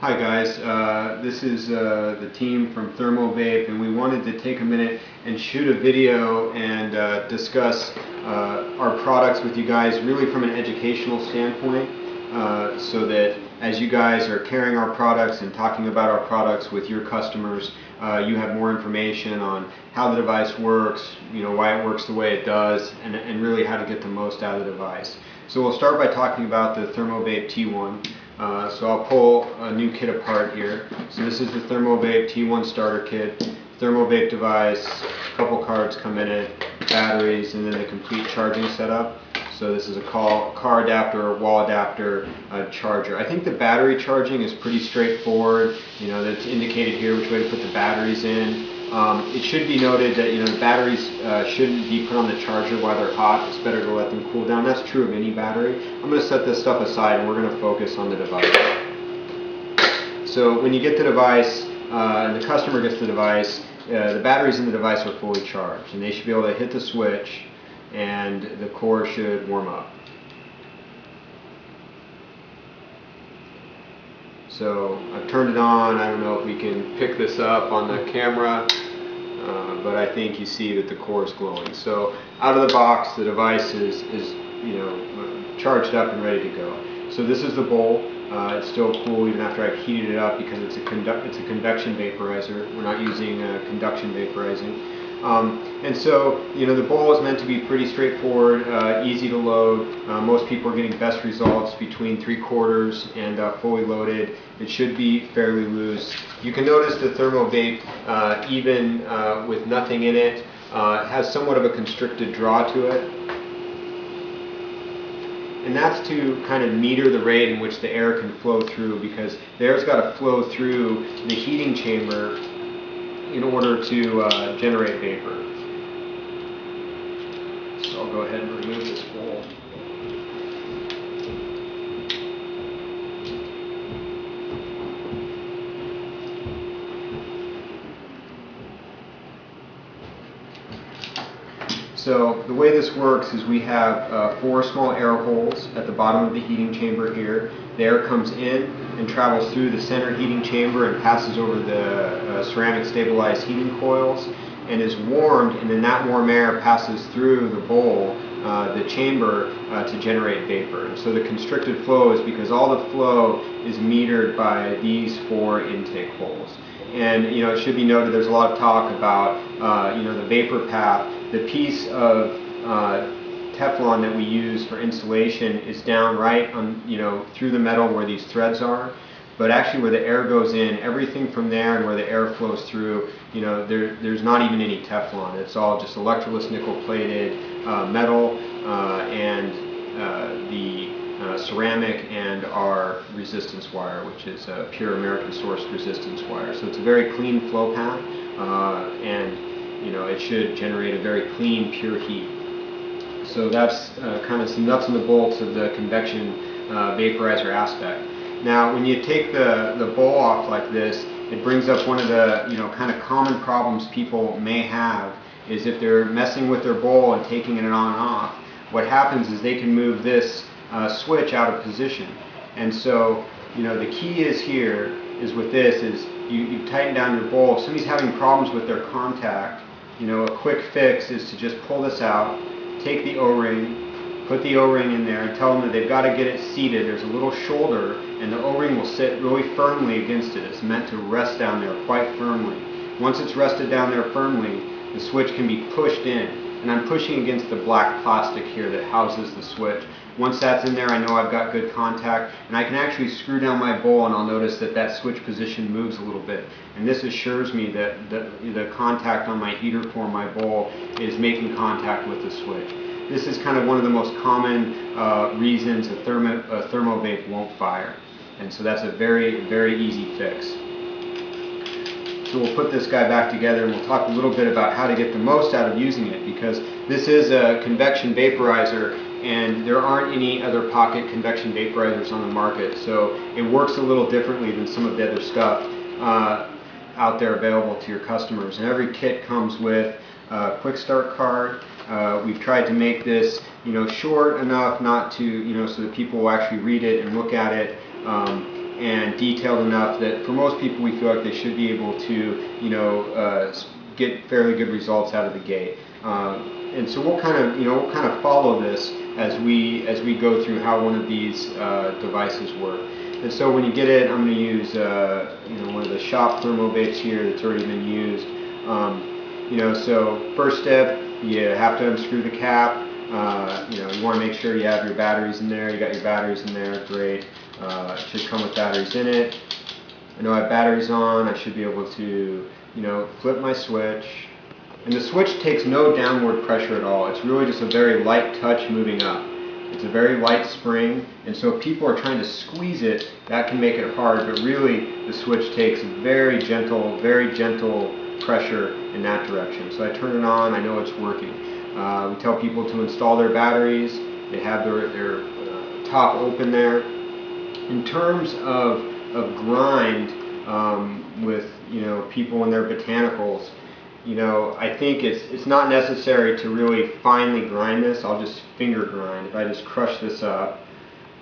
Hi guys, this is the team from ThermoVape, and we wanted to take a minute and shoot a video and discuss our products with you guys really from an educational standpoint, so that as you guys are carrying our products and talking about our products with your customers, you have more information on how the device works, why it works the way it does, and really how to get the most out of the device. So we'll start by talking about the ThermoVape T1. So I'll pull a new kit apart here. So this is the ThermoVape T1 starter kit. ThermoVape device, a couple cards come in it, batteries, and then the complete charging setup. So this is a car adapter, wall adapter, charger. I think the battery charging is pretty straightforward. That's indicated here which way to put the batteries in. It should be noted that the batteries shouldn't be put on the charger while they're hot. It's better to let them cool down. That's true of any battery. I'm going to set this stuff aside and we're going to focus on the device. So when you get the device and the customer gets the device, the batteries in the device are fully charged and they should be able to hit the switch and the core should warm up. So I've turned it on. I don't know if we can pick this up on the camera, but I think you see that the core is glowing. So out of the box, the device is charged up and ready to go. So this is the bowl. It's still cool even after I've heated it up because it's a convection vaporizer. We're not using conduction vaporizing. And so, the bowl is meant to be pretty straightforward, easy to load. Most people are getting best results between 3/4 and fully loaded. It should be fairly loose. You can notice the ThermoVape, even with nothing in it, has somewhat of a constricted draw to it. And that's to kind of meter the rate in which the air can flow through, because the air's got to flow through the heating chamber in order to generate vapor. So I'll go ahead and remove this bowl. So the way this works is we have 4 small air holes at the bottom of the heating chamber here. The air comes in and travels through the center heating chamber and passes over the ceramic stabilized heating coils and is warmed, and then that warm air passes through the bowl, the chamber, to generate vapor. And so the constricted flow is because all the flow is metered by these 4 intake holes. And it should be noted there's a lot of talk about the vapor path. The piece of Teflon that we use for insulation is down right on through the metal where these threads are, but actually where the air goes in, everything from there and where the air flows through, there's not even any Teflon. It's all just electroless nickel plated metal and the ceramic and our resistance wire, which is a pure American sourced resistance wire. So it's a very clean flow path, and it should generate a very clean, pure heat. So that's kind of some nuts and the bolts of the convection vaporizer aspect. Now, when you take the bowl off like this, it brings up one of the kind of common problems people may have is if they're messing with their bowl and taking it on and off. What happens is they can move this switch out of position, and so the key is here is with this is you tighten down your bowl. If somebody's having problems with their contact, a quick fix is to just pull this out, take the O-ring, put the O-ring in there, and tell them that they've got to get it seated. There's a little shoulder, and the O-ring will sit really firmly against it. It's meant to rest down there quite firmly. Once it's rested down there firmly, the switch can be pushed in. And I'm pushing against the black plastic here that houses the switch. Once that's in there, I know I've got good contact, and I can actually screw down my bowl and I'll notice that that switch position moves a little bit. And this assures me that the contact on my heater for my bowl is making contact with the switch. This is kind of one of the most common reasons a ThermoVape won't fire. And so that's a very, very easy fix. So we'll put this guy back together and we'll talk a little bit about how to get the most out of using it, because this is a convection vaporizer and there aren't any other pocket convection vaporizers on the market. So it works a little differently than some of the other stuff out there available to your customers. And every kit comes with a quick start card. We've tried to make this short enough not to, so that people will actually read it and look at it. and detailed enough that for most people we feel like they should be able to get fairly good results out of the gate. And so we'll kind of follow this as we go through how one of these devices work. And so when you get it, I'm going to use one of the shop ThermoVapes here that's already been used. So first step, you have to unscrew the cap. You want to make sure you have your batteries in there. You got your batteries in there, great. It should come with batteries in it. I know I have batteries on. I should be able to flip my switch. And the switch takes no downward pressure at all. It's really just a very light touch moving up. It's a very light spring, and so if people are trying to squeeze it, that can make it hard, but really the switch takes very gentle pressure in that direction. So I turn it on, I know it's working. We tell people to install their batteries. They have their top open there. In terms of grind with people and their botanicals, I think it's not necessary to really finely grind this. I'll just finger grind. If I just crush this up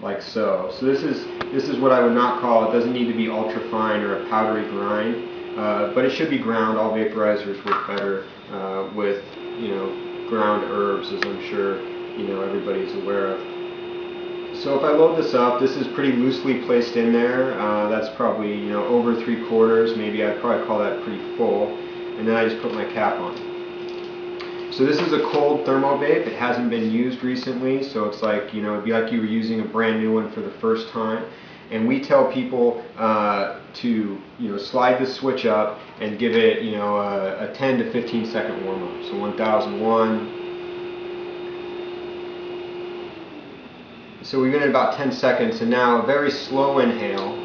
like so. So this is what I would not call, it doesn't need to be ultra fine or a powdery grind, but it should be ground. All vaporizers work better with ground herbs, as I'm sure everybody's aware of. So if I load this up, this is pretty loosely placed in there. That's probably over 3/4. Maybe I'd probably call that pretty full. And then I just put my cap on. So this is a cold ThermoVape. It hasn't been used recently, so it's like, it'd be like you were using a brand new one for the first time. And we tell people to slide the switch up and give it a 10 to 15 second warm up. So 1001. So we've been at about 10 seconds, and now a very slow inhale.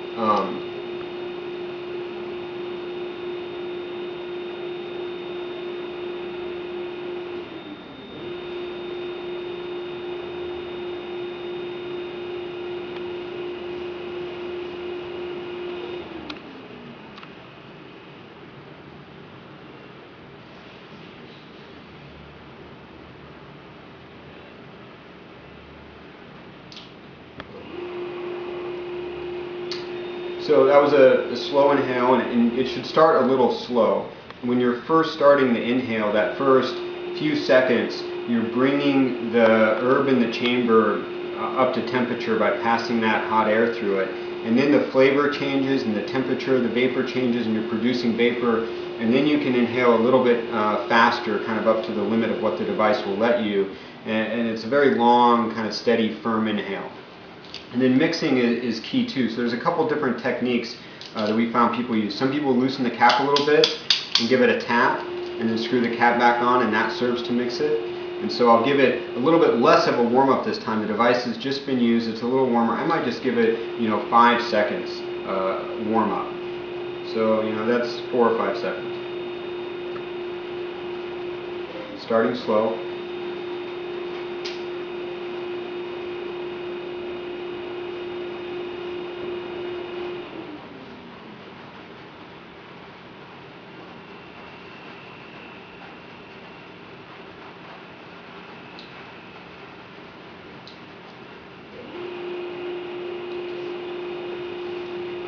So that was a slow inhale, and it should start a little slow. When you're first starting the inhale, that first few seconds, you're bringing the herb in the chamber up to temperature by passing that hot air through it. And then the flavor changes and the temperature of the vapor changes, and you're producing vapor, and then you can inhale a little bit faster, kind of up to the limit of what the device will let you. And it's a very long, kind of steady, firm inhale. And then mixing is key too. So there's a couple different techniques that we found people use. Some people loosen the cap a little bit and give it a tap and then screw the cap back on, and that serves to mix it. And so I'll give it a little bit less of a warm up this time. The device has just been used, it's a little warmer. I might just give it 5 seconds warm up. So that's 4 or 5 seconds. Starting slow.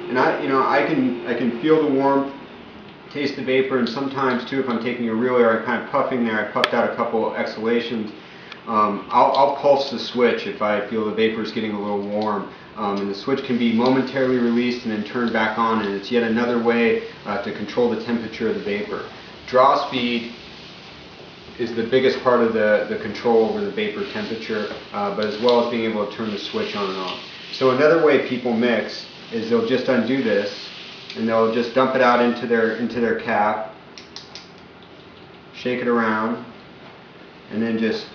And I can feel the warmth, taste the vapor, and sometimes too, if I'm taking a real air, I'm kind of puffing there. I puffed out a couple exhalations. I'll pulse the switch if I feel the vapor is getting a little warm. And the switch can be momentarily released and then turned back on, and it's yet another way to control the temperature of the vapor. Draw speed is the biggest part of the control over the vapor temperature, but as well as being able to turn the switch on and off. So another way people mix is they'll just undo this and they'll just dump it out into their cap, shake it around, and then just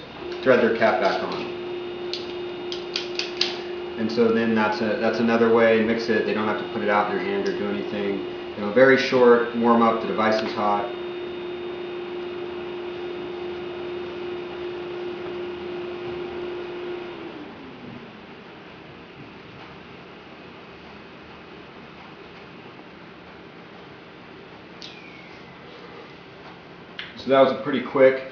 thread their cap back on. And so then that's another way. Mix it. They don't have to put it out in their hand or do anything. Very short warm up. The device is hot. So that was a pretty quick,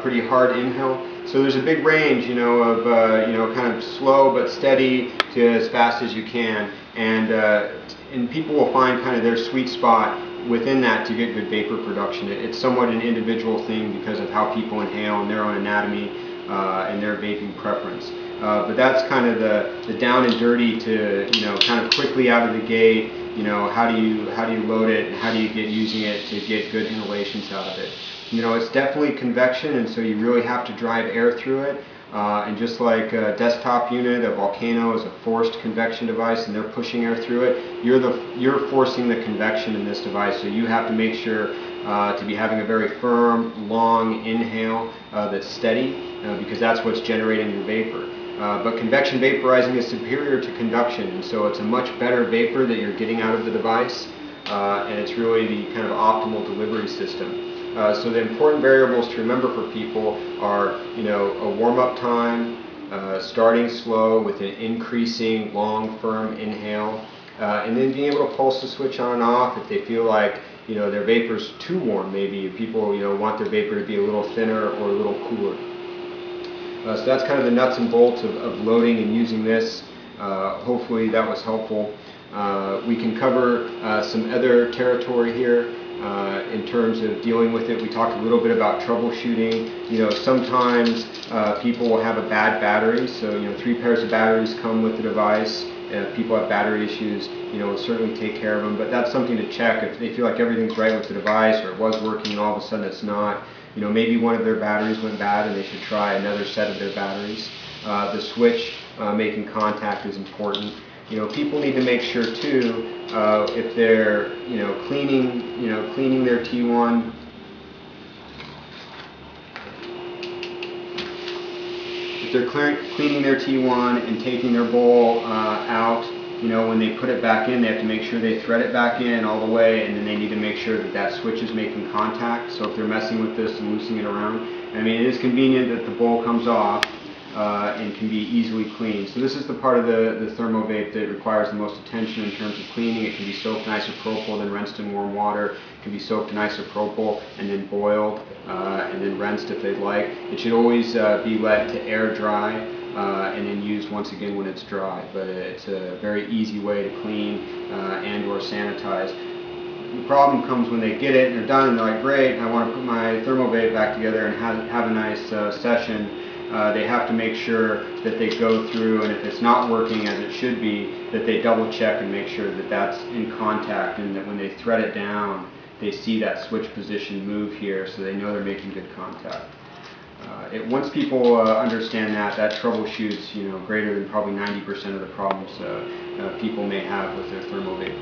pretty hard inhale. So there's a big range, of kind of slow but steady to as fast as you can, and people will find kind of their sweet spot within that to get good vapor production. It's somewhat an individual thing because of how people inhale and their own anatomy and their vaping preference. But that's kind of the down and dirty to kind of quickly out of the gate. How do you load it and how do you get using it to get good inhalations out of it. It's definitely convection, and so you really have to drive air through it. And just like a desktop unit, a Volcano is a forced convection device, and they're pushing air through it. You're forcing the convection in this device, so you have to make sure to be having a very firm, long inhale that's steady, because that's what's generating your vapor. But convection vaporizing is superior to conduction, and so it's a much better vapor that you're getting out of the device, and it's really the kind of optimal delivery system. So the important variables to remember for people are, a warm-up time, starting slow with an increasing long, firm inhale, and then being able to pulse the switch on and off if they feel like, their vapor's too warm. Maybe people, want their vapor to be a little thinner or a little cooler. So that's kind of the nuts and bolts of loading and using this. Hopefully that was helpful. We can cover some other territory here. In terms of dealing with it. We talked a little bit about troubleshooting. Sometimes people will have a bad battery, so 3 pairs of batteries come with the device. If people have battery issues, we'll certainly take care of them, but that's something to check. If they feel like everything's right with the device, or it was working and all of a sudden it's not, maybe one of their batteries went bad and they should try another set of their batteries. The switch making contact is important. People need to make sure too, if they're, cleaning their T1, if they're cleaning their T1 and taking their bowl out, when they put it back in, they have to make sure they thread it back in all the way, and then they need to make sure that switch is making contact. So if they're messing with this and loosening it around, it is convenient that the bowl comes off. And can be easily cleaned. So this is the part of the ThermoVape that requires the most attention in terms of cleaning. It can be soaked in isopropyl, then rinsed in warm water. It can be soaked in isopropyl and then boiled and then rinsed if they'd like. It should always be let to air dry and then used once again when it's dry. But it's a very easy way to clean and or sanitize. The problem comes when they get it and they're done and they're like, great, I want to put my ThermoVape back together and have a nice session. They have to make sure that they go through, and if it's not working as it should be, that they double check and make sure that that's in contact, and that when they thread it down, they see that switch position move here so they know they're making good contact. Once people understand that troubleshoots greater than probably 90% of the problems people may have with their ThermoVape.